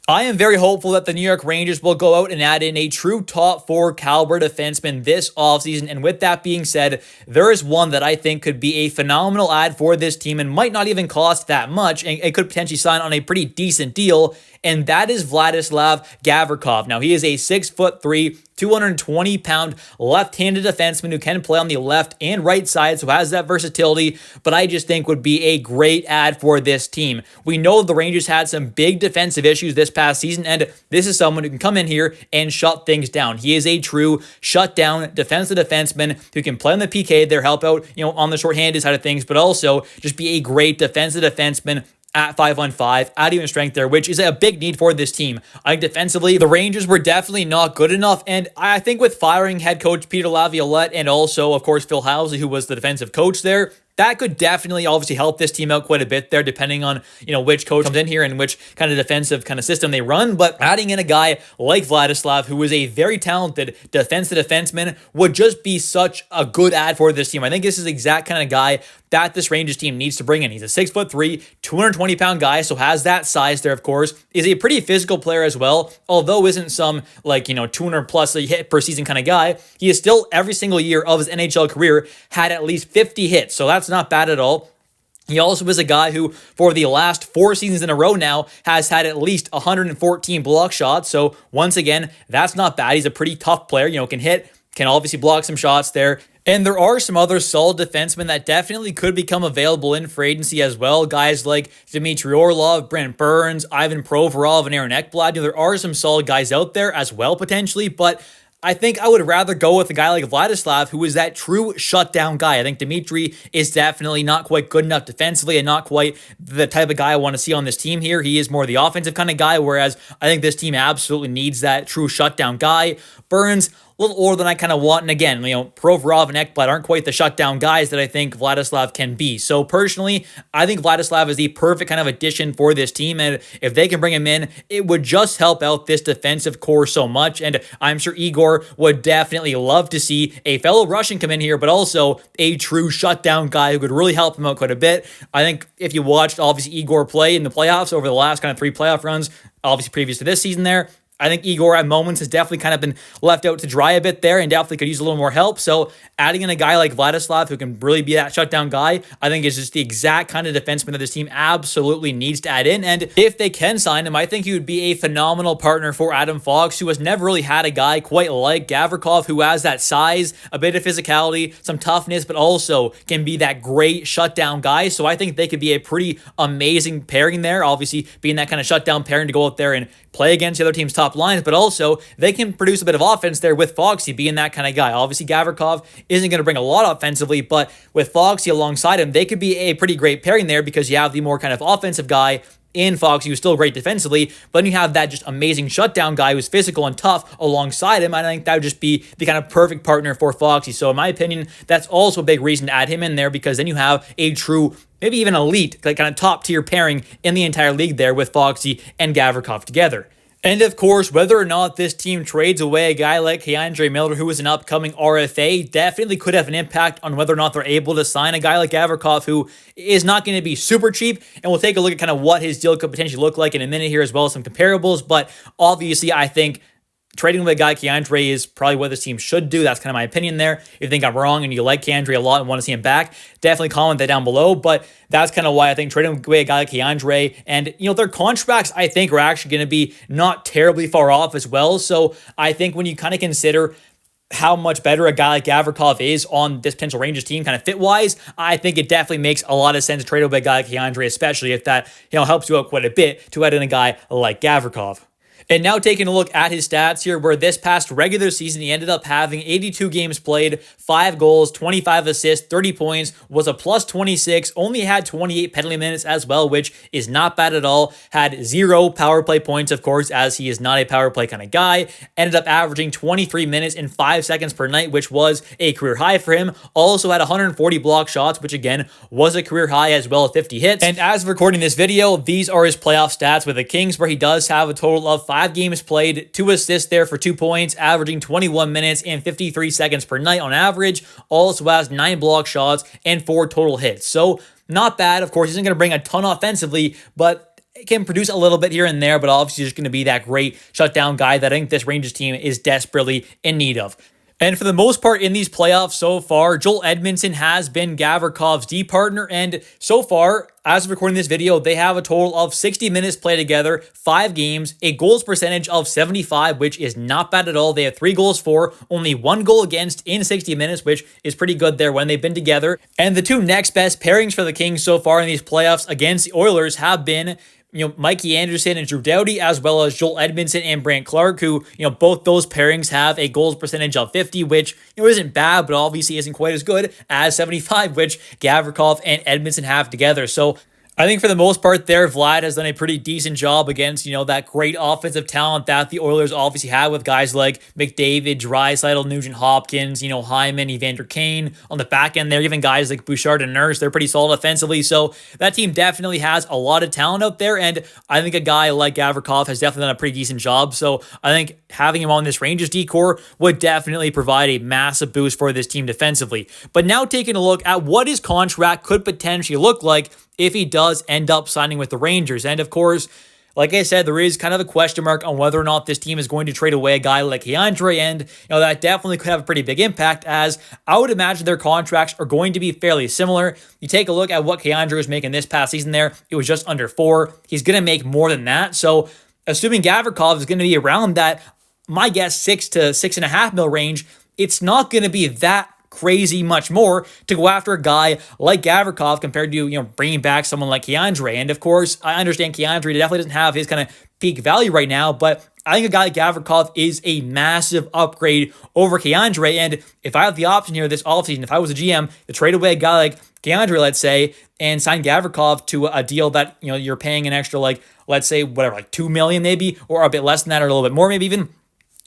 I am very hopeful that the New York Rangers will go out and add in a true top four caliber defenseman this offseason. And with that being said, there is one that I think could be a phenomenal add for this team and might not even cost that much, and it could potentially sign on a pretty decent deal. And that is Vladislav Gavrikov. Now, he is a 6'3", 220-pound left-handed defenseman who can play on the left and right side, so has that versatility, but I just think would be a great add for this team. We know the Rangers had some big defensive issues this past season, and this is someone who can come in here and shut things down. He is a true shutdown defensive defenseman who can play on the PK there, help out, on the shorthanded side of things, but also just be a great defensive defenseman at 5-on-5, at even strength there, which is a big need for this team. I think defensively, the Rangers were definitely not good enough, and I think with firing head coach Peter Laviolette and also, of course, Phil Housley, who was the defensive coach there, that could definitely obviously help this team out quite a bit there, depending on, which coach comes in here and which kind of defensive kind of system they run. But adding in a guy like Vladislav, who is a very talented defensive defenseman, would just be such a good add for this team. I think this is the exact kind of guy that this Rangers team needs to bring in. He's a 6'3", 220-pound guy, so has that size there, of course. Is a pretty physical player as well, although isn't some 200-plus hit per season kind of guy. He is still, every single year of his NHL career, had at least 50 hits, so that's not bad at all. He also is a guy who, for the last 4 seasons in a row now, has had at least 114 block shots. So once again, that's not bad. He's a pretty tough player, can hit, can obviously block some shots there. And there are some other solid defensemen that definitely could become available in free agency as well. Guys like Dmitry Orlov, Brent Burns, Ivan Provorov, and Aaron Ekblad. There are some solid guys out there as well, potentially, but I think I would rather go with a guy like Vladislav, who is that true shutdown guy. I think Dmitry is definitely not quite good enough defensively and not quite the type of guy I want to see on this team here. He is more the offensive kind of guy, whereas I think this team absolutely needs that true shutdown guy. Burns, a little older than I kind of want. And again, Provorov and Ekblad aren't quite the shutdown guys that I think Vladislav can be. So personally, I think Vladislav is the perfect kind of addition for this team. And if they can bring him in, it would just help out this defensive core so much. And I'm sure Igor would definitely love to see a fellow Russian come in here, but also a true shutdown guy who could really help him out quite a bit. I think if you watched, obviously, Igor play in the playoffs over the last kind of 3 playoff runs, obviously previous to this season there, I think Igor at moments has definitely kind of been left out to dry a bit there and definitely could use a little more help. So adding in a guy like Vladislav who can really be that shutdown guy, I think is just the exact kind of defenseman that this team absolutely needs to add in. And if they can sign him, I think he would be a phenomenal partner for Adam Fox, who has never really had a guy quite like Gavrikov, who has that size, a bit of physicality, some toughness, but also can be that great shutdown guy. So I think they could be a pretty amazing pairing there, obviously being that kind of shutdown pairing to go out there and play against the other team's top lines, but also they can produce a bit of offense there with Foxy being that kind of guy. Obviously, Gavrikov isn't going to bring a lot offensively, but with Foxy alongside him, they could be a pretty great pairing there because you have the more kind of offensive guy in Foxy, who's still great defensively, but then you have that just amazing shutdown guy who's physical and tough alongside him. I think that would just be the kind of perfect partner for Foxy. So in my opinion, that's also a big reason to add him in there, because then you have a true, maybe even elite, like kind of top tier pairing in the entire league there with Foxy and Gavrikov together. And of course, whether or not this team trades away a guy like K'Andre Miller, who is an upcoming RFA, definitely could have an impact on whether or not they're able to sign a guy like Gavrikov, who is not going to be super cheap. And we'll take a look at kind of what his deal could potentially look like in a minute here, as well as some comparables. But obviously, I think trading with a guy K'Andre is probably what this team should do. That's kind of my opinion there. If you think I'm wrong and you like K'Andre a lot and want to see him back, definitely comment that down below. But that's kind of why I think trading away a guy like K'Andre, and their contracts, I think, are actually going to be not terribly far off as well. So I think when you kind of consider how much better a guy like Gavrikov is on this potential Rangers team, kind of fit-wise, I think it definitely makes a lot of sense to trade away a guy like K'Andre, especially if that helps you out quite a bit to add in a guy like Gavrikov. And now taking a look at his stats here, where this past regular season, he ended up having 82 games played, 5 goals, 25 assists, 30 points, was a plus 26, only had 28 penalty minutes as well, which is not bad at all. Had 0 power play points, of course, as he is not a power play kind of guy. Ended up averaging 23 minutes and 5 seconds per night, which was a career high for him. Also had 140 block shots, which again was a career high, as well as 50 hits. And as of recording this video, these are his playoff stats with the Kings, where he does have a total of 5 games played, 2 assists there for 2 points, averaging 21 minutes and 53 seconds per night on average. Also has 9 block shots and 4 total hits. So not bad. Of course, he isn't going to bring a ton offensively, but can produce a little bit here and there, but obviously just going to be that great shutdown guy that I think this Rangers team is desperately in need of. And for the most part in these playoffs so far, Joel Edmondson has been Gavrikov's D partner. And so far, as of recording this video, they have a total of 60 minutes played together, 5 games, a goals percentage of 75, which is not bad at all. They have 3 goals for, only 1 goal against in 60 minutes, which is pretty good there when they've been together. And the 2 next best pairings for the Kings so far in these playoffs against the Oilers have been Mikey Anderson and Drew Doughty, as well as Joel Edmondson and Brant Clark, who, both those pairings have a goals percentage of 50, which, isn't bad, but obviously isn't quite as good as 75, which Gavrikov and Edmondson have together. So I think for the most part there, Vlad has done a pretty decent job against, that great offensive talent that the Oilers obviously have with guys like McDavid, Draisaitl, Nugent-Hopkins, Hyman, Evander Kane. On the back end there, even guys like Bouchard and Nurse, they're pretty solid offensively. So that team definitely has a lot of talent out there, and I think a guy like Gavrikov has definitely done a pretty decent job. So I think having him on this Rangers D-core would definitely provide a massive boost for this team defensively. But now taking a look at what his contract could potentially look like if he does end up signing with the Rangers. And of course, like I said, there is kind of a question mark on whether or not this team is going to trade away a guy like K'Andre, and that definitely could have a pretty big impact, as I would imagine their contracts are going to be fairly similar. You take a look at what K'Andre was making this past season there, it was just under 4. He's going to make more than that. So assuming Gavrikov is going to be around that, my guess, 6 to 6.5 mil range, it's not going to be that crazy much more to go after a guy like Gavrikov compared to, bringing back someone like K'Andre. And of course, I understand K'Andre definitely doesn't have his kind of peak value right now, but I think a guy like Gavrikov is a massive upgrade over K'Andre. And if I have the option here this offseason, if I was a GM, to trade away a guy like K'Andre, let's say, and sign Gavrikov to a deal that, you're paying an extra, let's say, whatever, 2 million maybe, or a bit less than that, or a little bit more maybe even,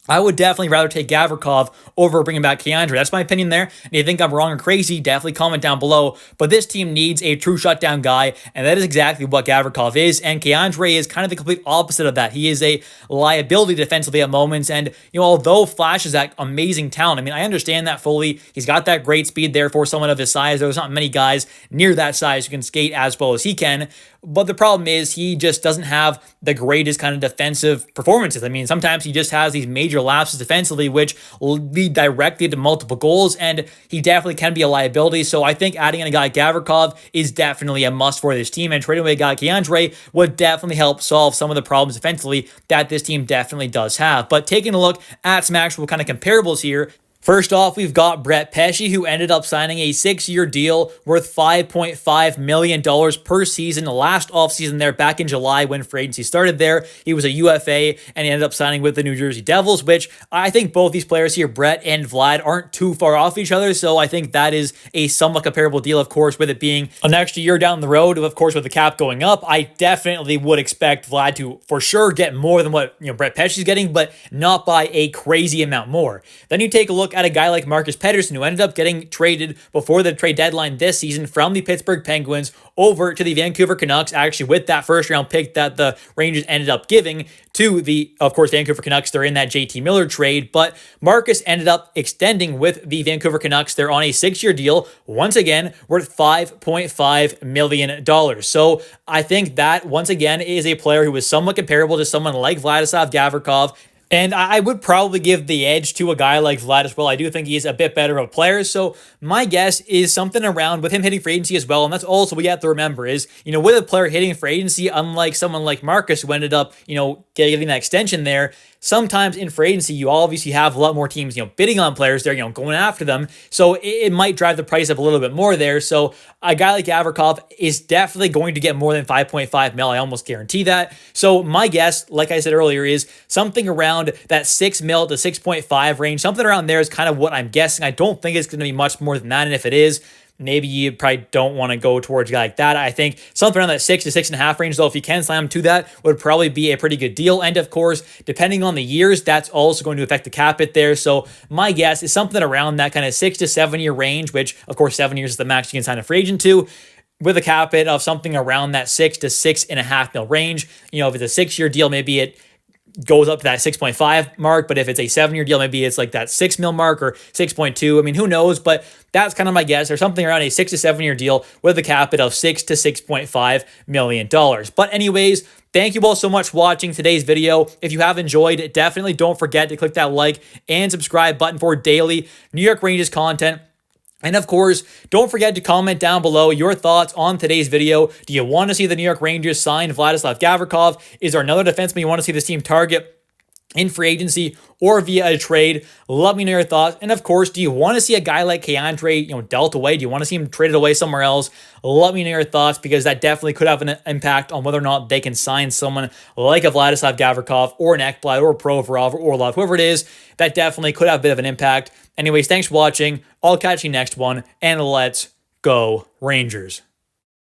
I would definitely rather take Gavrikov over bringing back K'Andre. That's my opinion there. And if you think I'm wrong or crazy, definitely comment down below. But this team needs a true shutdown guy, and that is exactly what Gavrikov is. And K'Andre is kind of the complete opposite of that. He is a liability defensively at moments. And, although Flash is that amazing talent, I understand that fully. He's got that great speed there for someone of his size. There's not many guys near that size who can skate as well as he can. But the problem is he just doesn't have the greatest kind of defensive performances. Sometimes he just has these major lapses defensively, which lead directly to multiple goals, and he definitely can be a liability. So I think adding in a guy like Gavrikov is definitely a must for this team, and trading away a guy like K'Andre would definitely help solve some of the problems defensively that this team definitely does have. But taking a look at some actual kind of comparables here, first off, we've got Brett Pesce, who ended up signing a 6-year deal worth $5.5 million per season last offseason there back in July when free agency started there. He was a UFA, and he ended up signing with the New Jersey Devils, which I think both these players here, Brett and Vlad, aren't too far off each other, so I think that is a somewhat comparable deal, of course, with it being an extra year down the road. Of course, with the cap going up, I definitely would expect Vlad to, for sure, get more than what Brett Pesce is getting, but not by a crazy amount more. Then you take a look at a guy like Marcus Pettersson, who ended up getting traded before the trade deadline this season from the Pittsburgh Penguins over to the Vancouver Canucks, actually with that first round pick that the Rangers ended up giving to the, of course, Vancouver Canucks. They're in that JT Miller trade, but Marcus ended up extending with the Vancouver Canucks. They're on a 6-year deal, once again, worth $5.5 million. So I think that, once again, is a player who is somewhat comparable to someone like Vladislav Gavrikov. And I would probably give the edge to a guy like Vlad as well. I do think he's a bit better of a player. So my guess is something around with him hitting free agency as well. And that's also what you have to remember is, with a player hitting free agency, unlike someone like Marcus who ended up, getting that extension there, sometimes in free agency, you obviously have a lot more teams, bidding on players there, going after them. So it might drive the price up a little bit more there. So a guy like Gavrikov is definitely going to get more than 5.5 mil. I almost guarantee that. So my guess, like I said earlier, is something around that 6 mil to 6.5 range. Something around there is kind of what I'm guessing. I don't think it's going to be much more than that. And if it is, maybe you probably don't want to go towards a guy like that. I think something around that 6 to 6.5 range, though, if you can slam him to that, would probably be a pretty good deal. And of course, depending on the years, that's also going to affect the cap hit there. So my guess is something around that kind of 6 to 7 year range, which of course 7 years is the max you can sign a free agent to, with a cap hit of something around that 6 to 6.5 mil range. If it's a 6-year deal, maybe it goes up to that 6.5 mark, but if it's a 7-year deal, maybe it's like that 6 mil mark or 6.2. Who knows? But that's kind of my guess. There's something around a 6 to 7 year deal with a cap hit of $6 to $6.5 million. But anyways, Thank you all so much for watching today's video. If you have enjoyed, definitely don't forget to click that like and subscribe button for daily New York Rangers content. And of course, don't forget to comment down below your thoughts on today's video. Do you want to see the New York Rangers sign Vladislav Gavrikov? Is there another defenseman you want to see this team target in free agency or via a trade? Let me know your thoughts. And of course, do you want to see a guy like K'Andre, dealt away? Do you want to see him traded away somewhere else? Let me know your thoughts, because that definitely could have an impact on whether or not they can sign someone like a Vladislav Gavrikov or an Ekblad or a Provorov or Orlov, whoever it is. That definitely could have a bit of an impact. Anyways, thanks for watching. I'll catch you next one, and let's go Rangers.